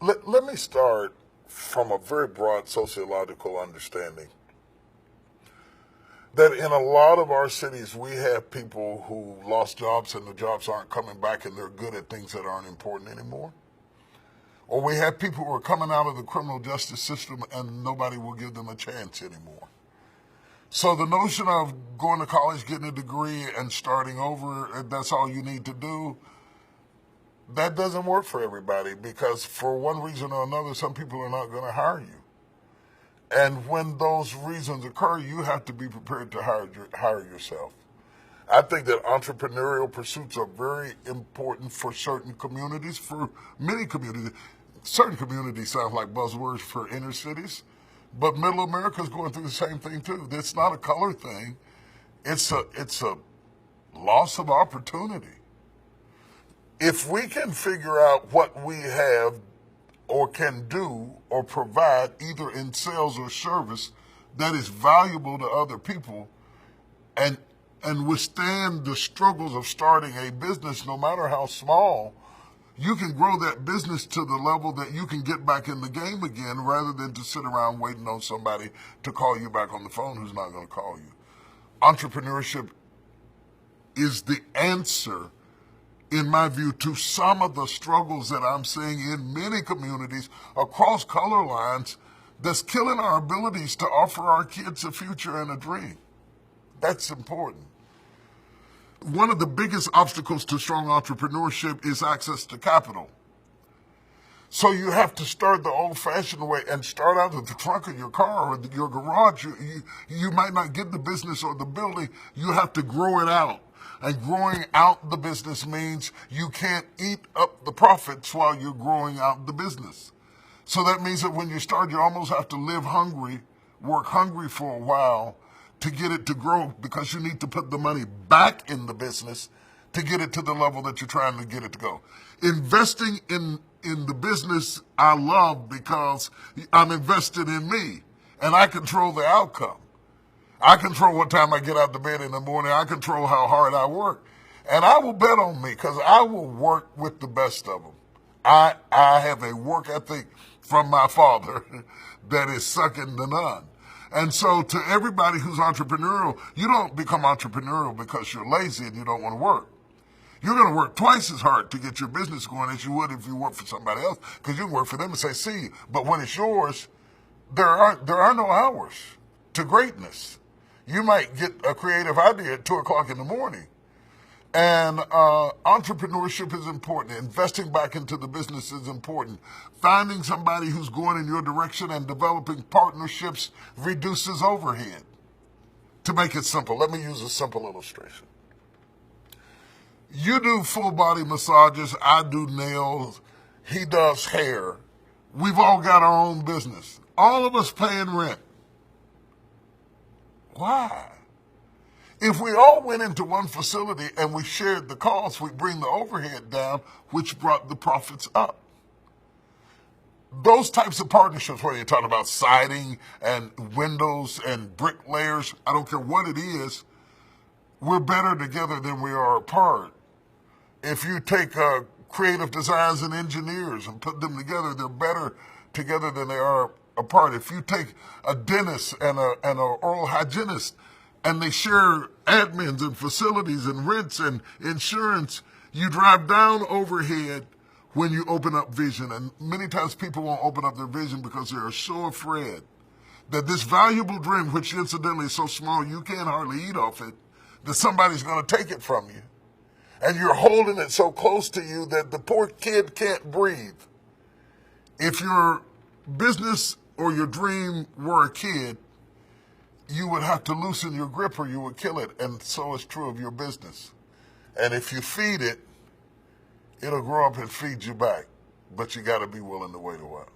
Let me start from a very broad sociological understanding that in a lot of our cities, we have people who lost jobs and the jobs aren't coming back and they're good at things that aren't important anymore. Or we have people who are coming out of the criminal justice system and nobody will give them a chance anymore. So the notion of going to college, getting a degree, and starting over, and that's all you need to do, that doesn't work for everybody because for one reason or another, some people are not going to hire you. And when those reasons occur, you have to be prepared to hire yourself. I think that entrepreneurial pursuits are very important for certain communities, for many communities. Certain communities sound like buzzwords for inner cities, but middle America is going through the same thing too. It's not a color thing. It's a loss of opportunity. If we can figure out what we have or can do or provide either in sales or service that is valuable to other people and withstand the struggles of starting a business, no matter how small, you can grow that business to the level that you can get back in the game again rather than to sit around waiting on somebody to call you back on the phone who's not going to call you. Entrepreneurship is the answer, in my view, to some of the struggles that I'm seeing in many communities across color lines that's killing our abilities to offer our kids a future and a dream. That's important. One of the biggest obstacles to strong entrepreneurship is access to capital. So you have to start the old-fashioned way and start out at the trunk of your car or your garage. You might not get the business or the building. You have to grow it out. And growing out the business means you can't eat up the profits while you're growing out the business. So that means that when you start, you almost have to live hungry, work hungry for a while to get it to grow because you need to put the money back in the business to get it to the level that you're trying to get it to go. Investing in the business I love because I'm invested in me and I control the outcome. I control what time I get out of bed in the morning. I control how hard I work. And I will bet on me because I will work with the best of them. I have a work ethic from my father that is second to none. And so to everybody who's entrepreneurial, you don't become entrepreneurial because you're lazy and you don't want to work. You're going to work twice as hard to get your business going as you would if you work for somebody else because you can work for them and say, see you. But when it's yours, there are no hours to greatness. You might get a creative idea at 2 o'clock in the morning. And entrepreneurship is important. Investing back into the business is important. Finding somebody who's going in your direction and developing partnerships reduces overhead. To make it simple, let me use a simple illustration. You do full body massages, I do nails, he does hair. We've all got our own business. All of us paying rent. Why? If we all went into one facility and we shared the costs, we'd bring the overhead down, which brought the profits up. Those types of partnerships, whether you're talking about siding and windows and bricklayers, I don't care what it is, we're better together than we are apart. If you take creative designs and engineers and put them together, they're better together than they are apart. If you take a dentist and an oral hygienist and they share admins and facilities and rents and insurance, you drive down overhead when you open up vision. And many times people won't open up their vision because they're so afraid that this valuable dream, which incidentally is so small you can't hardly eat off it, that somebody's going to take it from you. And you're holding it so close to you that the poor kid can't breathe. If your business or your dream were a kid, you would have to loosen your grip or you would kill it. And so is true of your business. And if you feed it, it'll grow up and feed you back. But you got to be willing to wait a while.